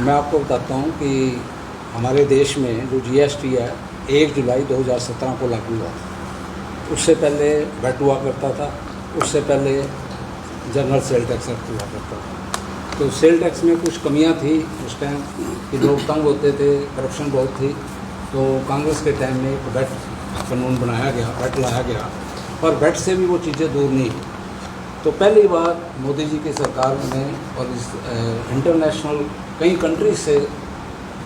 मैं आपको बताता हूँ कि हमारे देश में जो जीएसटी है 1 जुलाई 2017 को लागू हुआ था। उससे पहले वैट हुआ करता था, उससे पहले जनरल सेल टैक्स एक्ट हुआ करता था। तो सेल टैक्स में कुछ कमियां थी उस टाइम कि लोग तंग होते थे, करप्शन बहुत थी। तो कांग्रेस के टाइम में एक वैट कानून बनाया गया, वैट लाया गया, पर वैट से भी वो चीज़ें दूर नहीं हुई। तो पहली बार मोदी जी की सरकार ने और इस इंटरनेशनल कई कंट्रीज से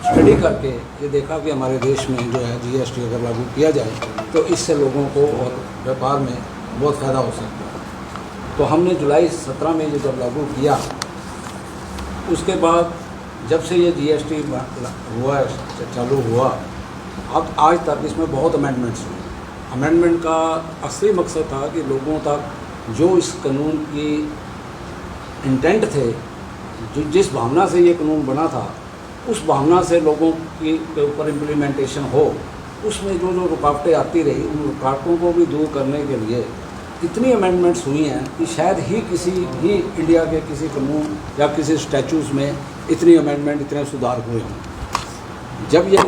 स्टडी करके ये देखा कि हमारे देश में जो है जीएसटी अगर लागू किया जाए तो इससे लोगों को और व्यापार में बहुत फ़ायदा हो सकता है। तो हमने जुलाई 17 में ये जब लागू किया, उसके बाद जब से ये जीएसटी हुआ चालू हुआ, अब आज तक इसमें बहुत अमेंडमेंट्स हुए। अमेंडमेंट का असली मकसद था कि लोगों तक जो इस कानून की इंटेंट थे, जो जिस भावना से ये कानून बना था, उस भावना से लोगों की के ऊपर इम्प्लीमेंटेशन हो। उसमें जो जो रुकावटें आती रही, उन रुकावटों को भी दूर करने के लिए इतनी अमेंडमेंट्स हुई हैं कि शायद ही किसी भी इंडिया के किसी कानून या किसी स्टैचूज़ में इतनी अमेंडमेंट, इतने सुधार हुए हों। जब ये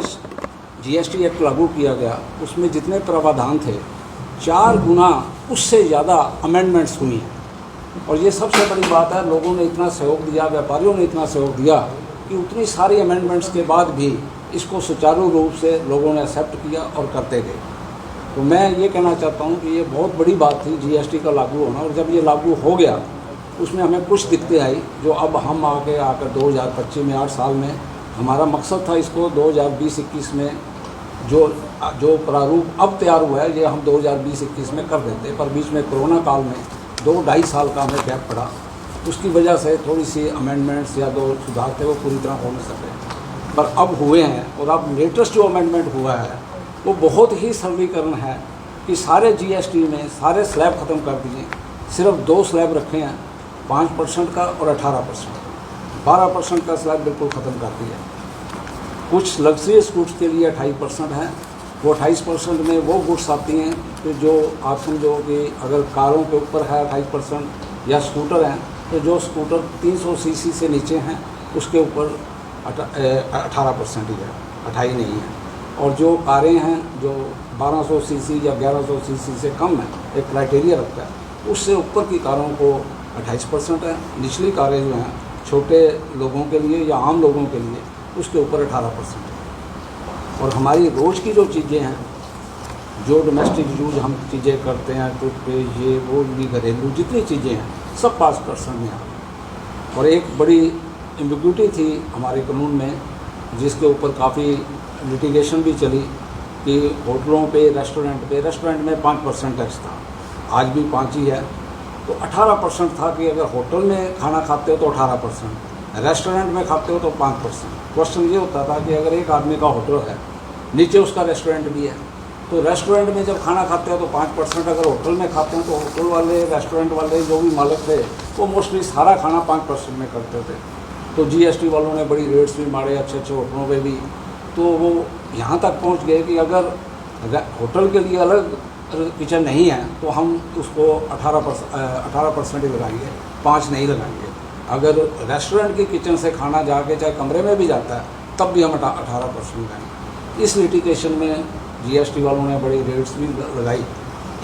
जीएसटी एक्ट लागू किया गया, उसमें जितने प्रावधान थे 4 गुना उससे ज़्यादा अमेंडमेंट्स हुई हैं। और ये सबसे बड़ी बात है, लोगों ने इतना सहयोग दिया, व्यापारियों ने इतना सहयोग दिया कि उतनी सारी अमेंडमेंट्स के बाद भी इसको सुचारू रूप से लोगों ने एक्सेप्ट किया और करते गए। तो मैं ये कहना चाहता हूँ कि ये बहुत बड़ी बात थी जीएसटी का लागू होना। और जब ये लागू हो गया, उसमें हमें कुछ दिक्कतें आई जो अब हम आकर 2025 में 8 साल में हमारा मकसद था इसको 2020-21 में जो प्रारूप अब तैयार हुआ है, ये हम 2020-21 में कर देते। पर बीच में कोरोना काल में 2-2.5 साल का हमें गैप पड़ा। उसकी वजह से थोड़ी सी अमेंडमेंट्स या जो सुधार थे वो पूरी तरह हो नहीं सके, पर अब हुए हैं। और अब लेटेस्ट जो अमेंडमेंट हुआ है वो बहुत ही सरलीकरण है कि सारे जीएसटी में सारे स्लैब ख़त्म कर दिए। सिर्फ 2 स्लैब रखे हैं, 5% का और 18%। 12% का स्लैब बिल्कुल ख़त्म कर दिया। कुछ लग्जरियस गुड्स के लिए 28% है। वो 28% में वो गुड्स आती हैं कि जो आप समझो कि अगर कारों के ऊपर है 28% या स्कूटर हैं, तो जो स्कूटर 300 सीसी से नीचे हैं उसके ऊपर 18% ही है, 28 नहीं है। और जो कारें हैं जो 1200 सीसी या 1100 सीसी से कम है, एक क्राइटेरिया रखता है, उससे ऊपर की कारों को 28% है। निचली कारें जो हैं छोटे लोगों के लिए या आम लोगों के लिए, उसके ऊपर 18% है। और हमारी रोज़ की जो चीज़ें हैं, जो डोमेस्टिक यूज हम चीज़ें करते हैं, टूथपेस्ट, ये वो भी घरेलू जितनी चीज़ें हैं सब 5% में आ। और एक बड़ी एम्बिग्यूटी थी हमारे कानून में, जिसके ऊपर काफ़ी लिटिगेशन भी चली कि होटलों पे, रेस्टोरेंट में 5% टैक्स था, आज भी 5 ही है। तो 18% था कि अगर होटल में खाना खाते हो तो 18%, रेस्टोरेंट में खाते हो तो 5%। क्वेश्चन ये होता था कि अगर एक आदमी का होटल है, नीचे उसका रेस्टोरेंट भी है, तो रेस्टोरेंट में जब खाना खाते हो तो 5%, अगर होटल में खाते हैं तो होटल वाले, रेस्टोरेंट वाले जो भी मालिक थे वो मोस्टली सारा खाना 5% में करते थे। तो जीएसटी वालों ने बड़ी रेट्स भी मारे अच्छे अच्छे होटलों पे भी। तो वो यहाँ तक पहुँच गए कि अगर होटल के लिए अलग किचन नहीं है तो हम उसको 18% ही लगाएंगे, 5 नहीं लगाएंगे। अगर रेस्टोरेंट की किचन से खाना जाके चाहे कमरे में भी जाता है तब भी हम 18% लगाएंगे। इस लिटिगेशन में जीएसटी वालों ने बड़ी रेट्स भी लगाई।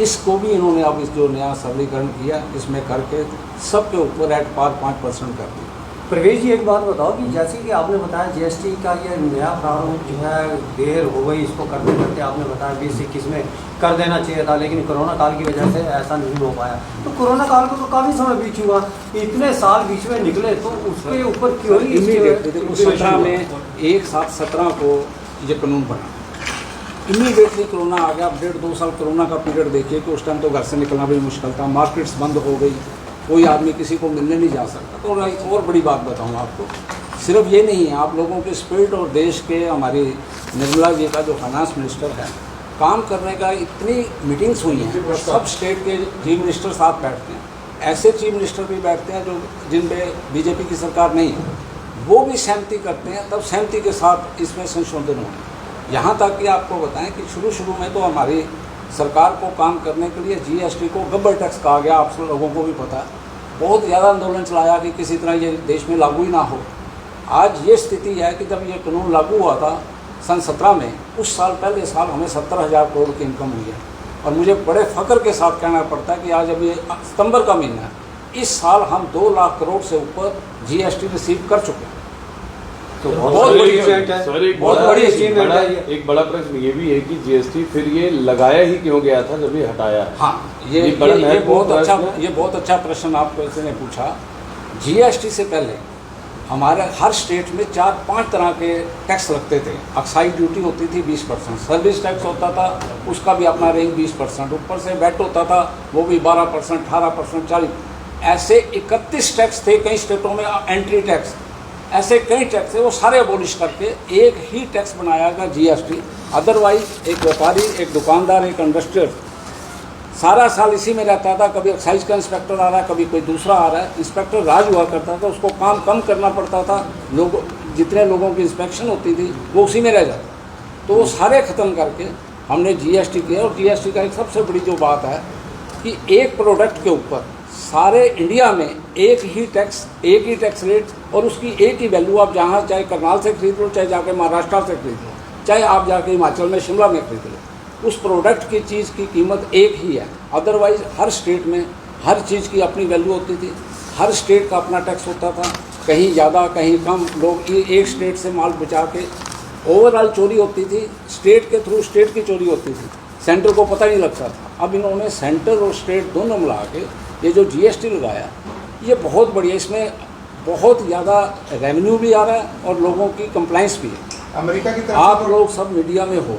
इसको भी इन्होंने अब इस जो नया सरलीकरण किया, इसमें करके सबके ऊपर एट पार 5% कर दिया। प्रवेश जी, एक बात बताओ कि जैसे कि आपने बताया जीएसटी का ये नया प्रारूप जो है देर हो गई इसको करते करते, आपने बताया 20-21 में कर देना चाहिए था, लेकिन कोरोना काल की वजह से ऐसा नहीं हो पाया। तो कोरोना काल को तो काफ़ी समय बीत चुका, इतने साल बीच में निकले, तो उसके ऊपर क्यों नहीं 17 में 1/7/17 को ये कानून बना। इमीडिएटली कोरोना आ गया। 1.5-2 साल कोरोना का पीरियड देखिए कि उस टाइम तो घर से निकलना भी मुश्किल था, मार्केट्स बंद हो गई, कोई आदमी किसी को मिलने नहीं जा सकता। तो एक और बड़ी बात बताऊँ आपको, सिर्फ ये नहीं है, आप लोगों के स्पिरिट और देश के हमारी निर्मला जी का जो फाइनेंस मिनिस्टर है, काम करने का इतनी मीटिंग्स हुई हैं, सब स्टेट के चीफ मिनिस्टर साथ बैठते हैं। ऐसे चीफ मिनिस्टर भी बैठते हैं जो जिन पे बीजेपी की सरकार नहीं है, वो भी सहमति करते हैं, तब सहमति के साथ इसमें संशोधन हों। यहाँ तक कि आपको बताएं कि शुरू में तो हमारी सरकार को काम करने के लिए जीएसटी को गब्बर टैक्स कहा गया, आप सब लोगों को भी पता है। बहुत ज़्यादा आंदोलन चलाया कि किसी तरह ये देश में लागू ही ना हो। आज ये स्थिति है कि जब ये कानून लागू हुआ था सन 17 में, उस साल पहले साल हमें 70,000 करोड़ की इनकम हुई है। और मुझे बड़े फ़ख्र के साथ कहना पड़ता है कि आज अभी सितंबर का महीना है, इस साल हम 2 लाख करोड़ से ऊपर GST रिसीव कर चुके हैं। तो बहुत बड़ी अचीवमेंट है। सर, एक बहुत बड़ा- बड़ी अचीवमेंट है ये। एक बड़ा प्रश्न ये भी है कि GST फिर ये लगाया ही क्यों गया था जब ये हटाया है? हाँ, ये बड़ा बहुत महत्वपूर्ण अच्छा, प्रश्न है। ये बहुत अच्छा प्रश्न आप किसी ने पूछा। GST से पहले हमारे हर स्टेट में 4-5 तरह के टैक्स लगते थे। एक्साइज ड्यूटी होती थी 20%, सर्विस टैक्स होता था उसका भी अपना रेंज 20%, ऊपर से वैट होता था वो भी 12%, 18%, 40%, ऐसे 31 टैक्स थे कई स्टेटों में। एंट्री टैक्स, ऐसे कई टैक्स थे, वो सारे अबॉलिश करके एक ही टैक्स बनाया गया GST। अदरवाइज एक व्यापारी, एक दुकानदार, एक इंडस्ट्रियल सारा साल इसी में रहता था। कभी एक्साइज का इंस्पेक्टर आ रहा है, कभी कोई दूसरा आ रहा है। इंस्पेक्टर राज हुआ करता था, उसको काम कम करना पड़ता था, लोग जितने लोगों की इंस्पेक्शन होती थी वो उसी में रह जाता। तो वो सारे ख़त्म करके हमने GST किया। और GST का एक सबसे बड़ी जो बात है कि एक प्रोडक्ट के ऊपर सारे इंडिया में एक ही टैक्स रेट और उसकी एक ही वैल्यू। आप जहाँ चाहे करनाल से खरीद लो, चाहे जाके महाराष्ट्र से खरीद लो, चाहे आप जाके हिमाचल में शिमला में खरीद लो, उस प्रोडक्ट की चीज़ की कीमत एक ही है। अदरवाइज़ हर स्टेट में हर चीज़ की अपनी वैल्यू होती थी, हर स्टेट का अपना टैक्स होता था, कहीं ज़्यादा कहीं कम। लोग एक स्टेट से माल बचा के ओवरऑल चोरी होती थी, स्टेट के थ्रू स्टेट की चोरी होती थी, सेंटर को पता नहीं लगता था। अब इन्होंने सेंटर और स्टेट दोनों मिला के ये जो GST लगाया, ये बहुत बढ़िया, इसमें बहुत ज़्यादा रेवेन्यू भी आ रहा है और लोगों की कंप्लाइंस भी है। अमेरिका की तरफ आप लोग सब मीडिया में हो,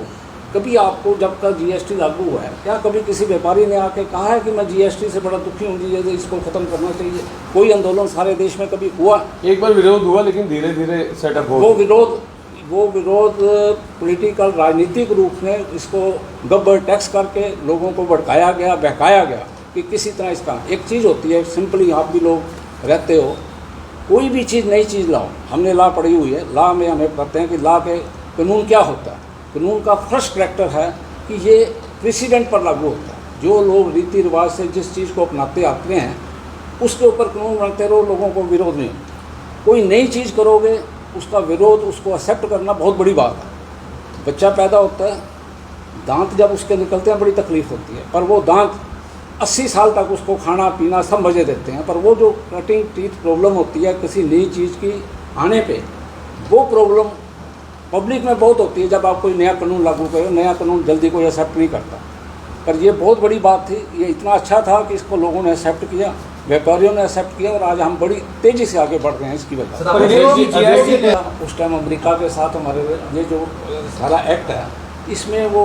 कभी आपको जब तक GST लागू हुआ है, क्या कभी किसी व्यापारी ने आके कहा है कि मैं GST से बड़ा दुखी हूँ, जी इसको ख़त्म करना चाहिए? कोई आंदोलन सारे देश में कभी हुआ? एक बार विरोध हुआ लेकिन धीरे धीरे सेटअप हो वो विरोध पॉलिटिकल राजनीतिक रूप में इसको गब्बर टैक्स करके लोगों को भड़काया गया, बहकाया गया कि किसी तरह इसका एक चीज़ होती है। सिंपली आप भी लोग रहते हो, कोई भी चीज़ नई चीज़ लाओ, हमने लॉ पढ़ी हुई है, लॉ में हमें पढ़ते हैं कि लॉ के कानून क्या होता है। कानून का फर्स्ट करैक्टर है कि ये प्रेसिडेंट पर लागू होता है। जो लोग रीति रिवाज से जिस चीज़ को अपनाते आते हैं उसके ऊपर कानून बनाते रहो, लोगों को विरोध नहीं होता। कोई नई चीज़ करोगे उसका विरोध, उसको एक्सेप्ट करना बहुत बड़ी बात है। बच्चा पैदा होता है, दांत जब उसके निकलते हैं बड़ी तकलीफ़ होती है, पर वो दांत 80 साल तक उसको खाना पीना सब मज़े देते हैं। पर वो जो कटिंग टीथ प्रॉब्लम होती है किसी नई चीज़ की आने पे, वो प्रॉब्लम पब्लिक में बहुत होती है। जब आप कोई नया कानून लागू करो, नया कानून जल्दी कोई एक्सेप्ट नहीं करता, पर ये बहुत बड़ी बात थी। ये इतना अच्छा था कि इसको लोगों ने एक्सेप्ट किया, व्यापारियों ने एक्सेप्ट किया और आज हम बड़ी तेज़ी से आगे बढ़ रहे हैं इसकी वजह से। उस टाइम अमेरिका के साथ हमारे ये जो सारा एक्ट है, इसमें वो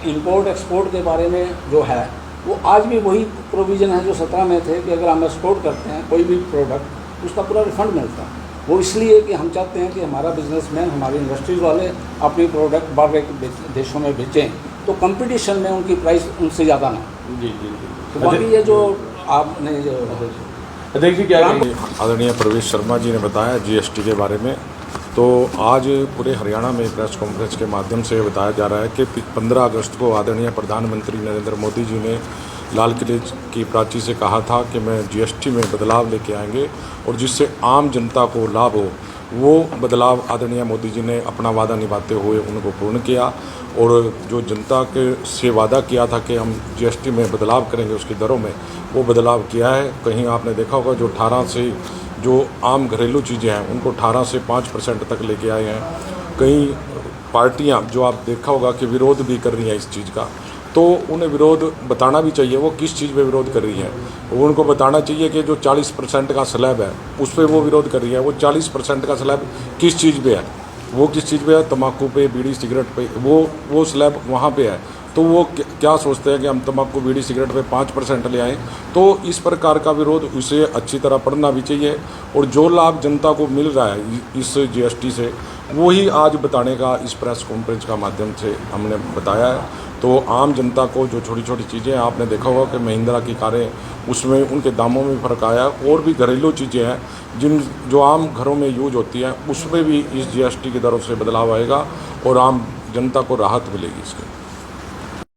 इंपोर्ट एक्सपोर्ट के बारे में जो है वो आज भी वही प्रोविज़न है जो 17 में थे कि अगर हम एक्सपोर्ट करते हैं कोई भी प्रोडक्ट उसका पूरा रिफंड मिलता है। वो इसलिए कि हम चाहते हैं कि हमारा बिजनेसमैन, हमारी इंडस्ट्रीज वाले अपनी प्रोडक्ट बाहर देशों में बेचें, तो कंपटीशन में उनकी प्राइस उनसे ज़्यादा ना। जी। तो बाकी ये जो आपने जो देखिए क्या कहेंगे? आदरणीय प्रवेश शर्मा जी ने बताया GST के बारे में। तो आज पूरे हरियाणा में प्रेस कॉन्फ्रेंस के माध्यम से बताया जा रहा है कि 15 अगस्त को आदरणीय प्रधानमंत्री नरेंद्र मोदी जी ने लाल किले की प्राची से कहा था कि मैं GST में बदलाव लेके आएंगे और जिससे आम जनता को लाभ हो। वो बदलाव आदरणीय मोदी जी ने अपना वादा निभाते हुए उनको पूर्ण किया और जो जनता के से वादा किया था कि हम GST में बदलाव करेंगे उसकी दरों में, वो बदलाव किया है। कहीं आपने देखा होगा जो 18 से जो आम घरेलू चीज़ें हैं उनको 18 से 5% तक लेके आए हैं। कई पार्टियां जो आप देखा होगा कि विरोध भी कर रही हैं इस चीज़ का, तो उन्हें विरोध बताना भी चाहिए वो किस चीज़ पे विरोध कर रही है। वो उनको बताना चाहिए कि जो 40% का स्लैब है उस पर वो विरोध कर रही है। वो 40% का स्लैब किस चीज़ पे है, वो किस चीज़ पे है? तम्बाकू पे, बीड़ी सिगरेट पे, वो स्लैब वहाँ पे है। तो वो क्या सोचते हैं कि हम तम्बाकू बीड़ी सिगरेट पे 5% ले आएँ? तो इस प्रकार का विरोध उसे अच्छी तरह पढ़ना भी चाहिए। और जो लाभ जनता को मिल रहा है इस GST से, वही आज बताने का इस प्रेस कॉन्फ्रेंस का माध्यम से हमने बताया है। तो आम जनता को जो छोटी छोटी चीज़ें आपने देखा होगा कि महिंद्रा की कारें, उसमें उनके दामों में फ़र्क आया। और भी घरेलू चीज़ें हैं जो आम घरों में यूज होती हैं, उसमें भी इस GST की दरों से बदलाव आएगा और आम जनता को राहत मिलेगी इसके।